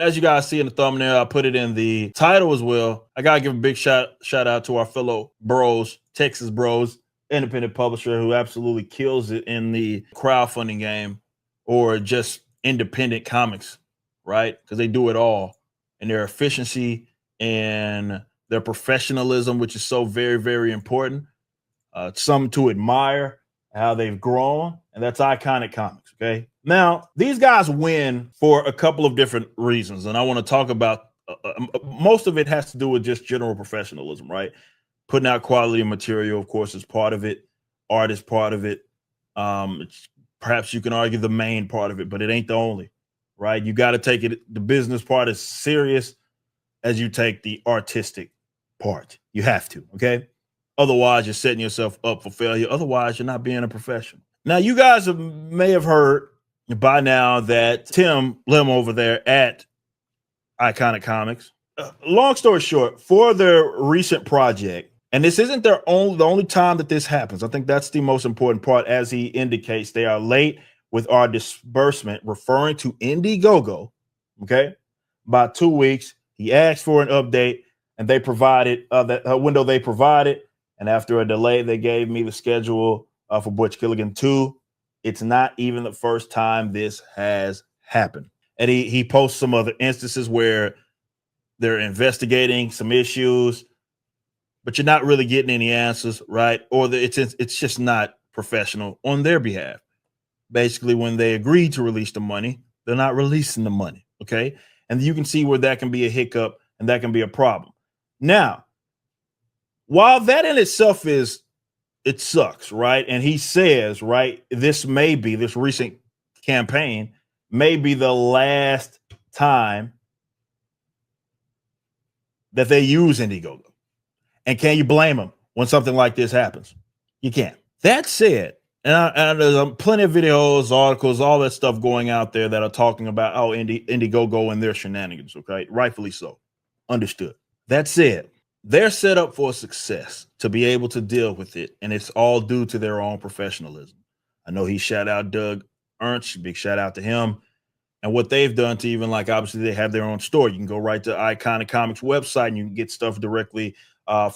As you guys see in the thumbnail, I put it in the title as well. I gotta give a big shout out to our fellow bros, Texas bros, independent publisher who absolutely kills it in the crowdfunding game or just independent comics, right? Because they do it all, and their efficiency and their professionalism, which is so very, very important. Something to admire how they've grown, and that's Iconic Comics. Okay. Now, these guys win for a couple of different reasons, and I want to talk about most of it has to do with just general professionalism, right? Putting out quality material, of course, is part of it. Art is part of it. Perhaps you can argue the main part of it, but it ain't the only, right? You got to take it. The business part is serious as you take the artistic part. You have to, okay? Otherwise, you're setting yourself up for failure. Otherwise, you're not being a professional. Now, you guys may have heard by now that Tim Lim over there at Iconic Comics, long story short, for their recent project, and this isn't the only time that this happens. I think that's the most important part. As he indicates, they are late with our disbursement, referring to Indiegogo, okay, by 2 weeks. He asked for an update, and they provided that window they provided. And after a delay, they gave me the schedule for Butch Gilligan 2. It's not even the first time this has happened. And he posts some other instances where they're investigating some issues, but you're not really getting any answers, right? Or it's just not professional on their behalf. Basically, when they agree to release the money, they're not releasing the money, okay? And you can see where that can be a hiccup and that can be a problem. Now, while that in itself it sucks, right? And he says, right, this recent campaign may be the last time that they use Indiegogo. And can you blame them when something like this happens? You can't. That said, and there's plenty of videos, articles, all that stuff going out there that are talking about, Indiegogo and their shenanigans, okay? Rightfully so. Understood. That said, they're set up for success to be able to deal with it, and it's all due to their own professionalism. I know he shout out Doug Ernst, big shout out to him, and what they've done to even obviously they have their own store. You can go right to Iconic Comics website and you can get stuff directly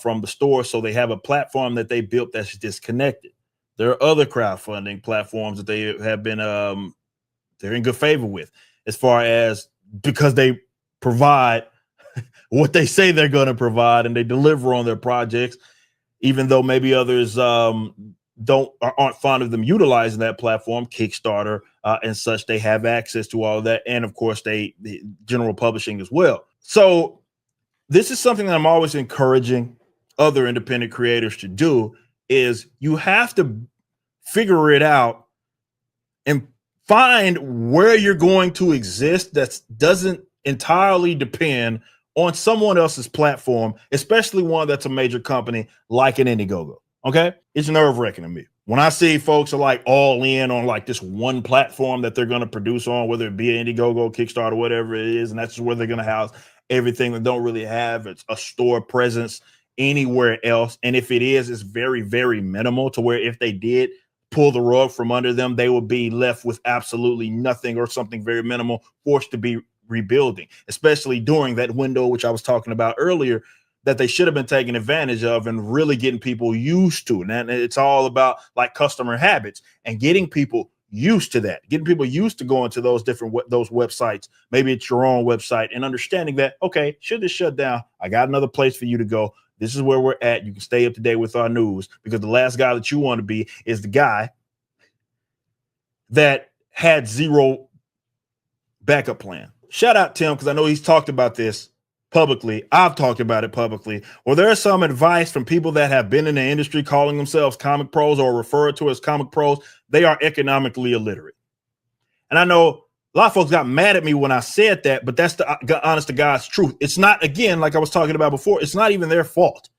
from the store. So they have a platform that they built that's disconnected. There are other crowdfunding platforms that they have been they're in good favor with, as far as because they provide what they say they're going to provide, and they deliver on their projects, even though maybe others aren't fond of them utilizing that platform, Kickstarter and such. They have access to all of that, and of course, the general publishing as well. So this is something that I'm always encouraging other independent creators to do: is you have to figure it out and find where you're going to exist that doesn't entirely depend on someone else's platform, especially one that's a major company like an Indiegogo. Okay, it's nerve-wracking to me when I see folks are all in on this one platform that they're going to produce on, whether it be an Indiegogo, Kickstarter, whatever it is, and that's where they're going to house everything that don't really have a store presence anywhere else. And if it is, it's very, very minimal, to where if they did pull the rug from under them, they would be left with absolutely nothing or something very minimal, forced to be rebuilding, especially during that window, which I was talking about earlier, that they should have been taking advantage of and really getting people used to. And it's all about customer habits and getting people used to that, getting people used to going to those those websites. Maybe it's your own website, and understanding that, okay, should this shut down, I got another place for you to go. This is where we're at. You can stay up to date with our news, because the last guy that you want to be is the guy that had zero backup plan. Shout out Tim, because I know he's talked about this publicly. I've talked about it publicly. Or there's some advice from people that have been in the industry calling themselves comic pros or referred to as comic pros. They are economically illiterate. And I know a lot of folks got mad at me when I said that, but that's the honest to God's truth. It's not, again, like I was talking about before, it's not even their fault.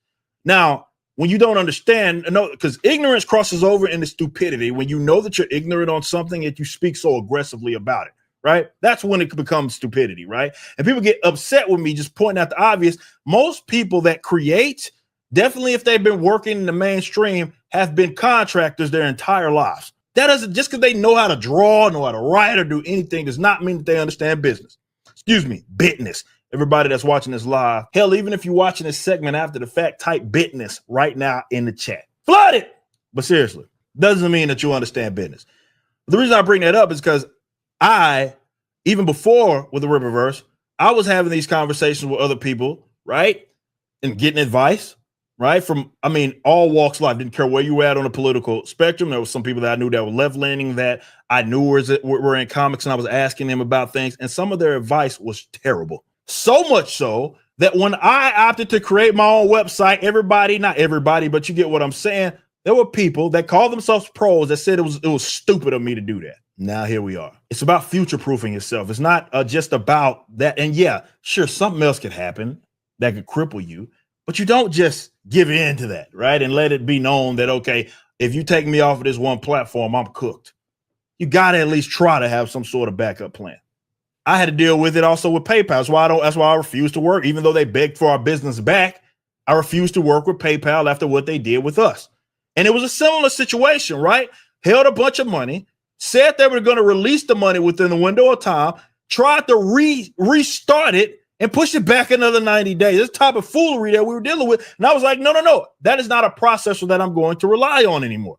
Now, when you don't understand, because ignorance crosses over into stupidity. When you know that you're ignorant on something, and you speak so aggressively about it, right? That's when it becomes stupidity, right? And people get upset with me just pointing out the obvious. Most people that create, definitely if they've been working in the mainstream, have been contractors their entire lives. That doesn't, just because they know how to draw, know how to write, or do anything, does not mean that they understand business. Excuse me, business. Everybody that's watching this live, hell, even if you're watching this segment after the fact, type business right now in the chat. Flood it. But seriously, doesn't mean that you understand business. The reason I bring that up is because even before with the Rippaverse, I was having these conversations with other people, right? And getting advice, right? From, all walks of life. Didn't care where you were at on the political spectrum. There was some people that I knew that were left-leaning that I knew were in comics, and I was asking them about things. And some of their advice was terrible. So much so that when I opted to create my own website, not everybody, but you get what I'm saying. There were people that called themselves pros that said it was stupid of me to do that. Now here we are. It's about future-proofing yourself. It's not just about that. And yeah, sure, something else could happen that could cripple you, but you don't just give in to that, right? And let it be known that, okay, if you take me off of this one platform, I'm cooked. You got to at least try to have some sort of backup plan. I had to deal with it also with PayPal. That's why I refused to work. Even though they begged for our business back, I refused to work with PayPal after what they did with us. And it was a similar situation, right? Held a bunch of money, said they were going to release the money within the window of time, tried to restart it and push it back another 90 days. This type of foolery that we were dealing with. And I was like, no. That is not a processor that I'm going to rely on anymore.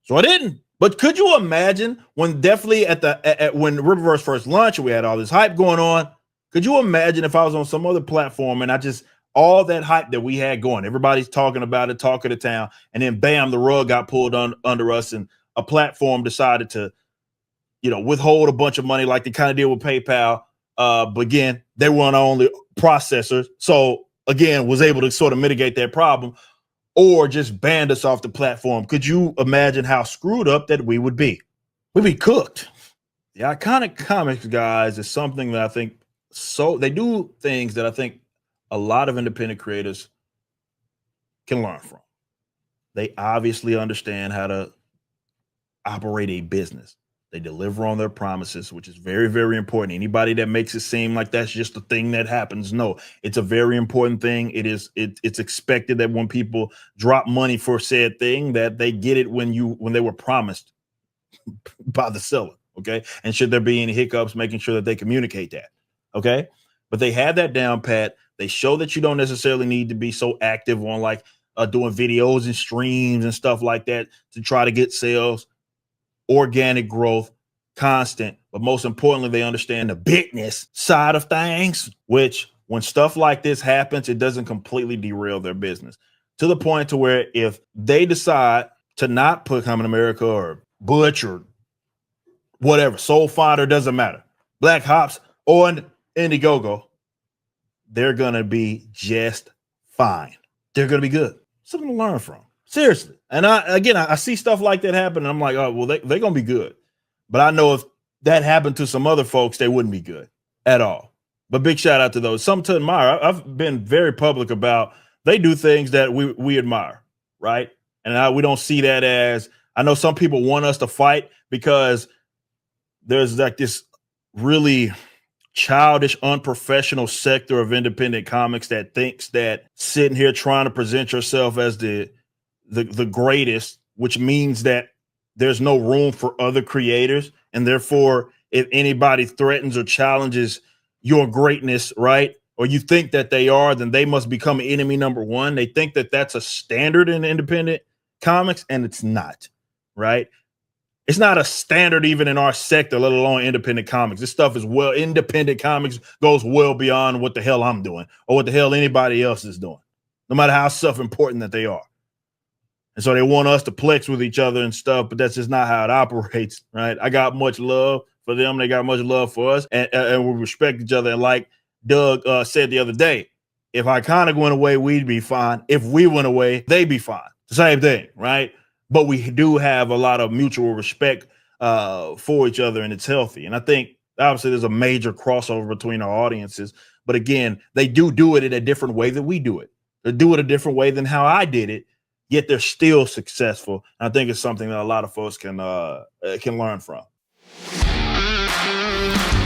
So I didn't. But could you imagine when definitely when Rippaverse first launched, we had all this hype going on. Could you imagine if I was on some other platform and all that hype that we had going, everybody's talking about it, talk of the town, and then bam, the rug got pulled under us and a platform decided to, withhold a bunch of money like they kind of did with PayPal. But again, they weren't our only processors. So again, was able to sort of mitigate that problem or just banned us off the platform. Could you imagine how screwed up that we would be? We'd be cooked. The Iconic Comics guys is something that I think they do things that I think a lot of independent creators can learn from. They obviously understand how to operate a business. They deliver on their promises, which is very, very important. Anybody that makes it seem like that's just a thing that happens, no, it's a very important thing. It's expected that when people drop money for said thing, that they get it when they were promised by the seller. Okay. And should there be any hiccups, making sure that they communicate that. Okay. But they had that down pat. They show that you don't necessarily need to be so active on doing videos and streams and stuff like that to try to get sales. Organic growth, constant, but most importantly, they understand the business side of things, which when stuff like this happens, it doesn't completely derail their business to the point to where if they decide to not put Coming America or Butch or whatever, Soul Finder, doesn't matter, Black Hops or Indiegogo, they're going to be just fine. They're going to be good. Something to learn from. Seriously. And I see stuff like that happen and I'm like, oh, well, they're going to be good. But I know if that happened to some other folks, they wouldn't be good at all. But big shout out to those. Something to admire. I've been very public about they do things that we admire, right? And we don't see that as, I know some people want us to fight because there's like this really childish, unprofessional sector of independent comics that thinks that sitting here trying to present yourself as the greatest, which means that there's no room for other creators. And therefore, if anybody threatens or challenges your greatness, right, or you think that they are, then they must become enemy number one. They think that that's a standard in independent comics, and it's not, right? It's not a standard even in our sector, let alone independent comics. This stuff is independent comics goes well beyond what the hell I'm doing or what the hell anybody else is doing, no matter how self-important that they are. And so they want us to plex with each other and stuff, but that's just not how it operates, right? I got much love for them. They got much love for us, and we respect each other. And like Doug said the other day, if Iconic went away, we'd be fine. If we went away, they'd be fine. The same thing, right? But we do have a lot of mutual respect for each other, and it's healthy. And I think, obviously, there's a major crossover between our audiences. But again, they do it in a different way than we do it. They do it a different way than how I did it. Yet they're still successful. I think it's something that a lot of folks can learn from.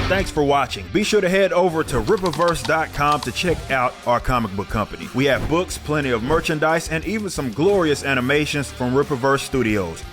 Thanks for watching. Be sure to head over to Rippaverse.com to check out our comic book company. We have books, plenty of merchandise, and even some glorious animations from Rippaverse Studios.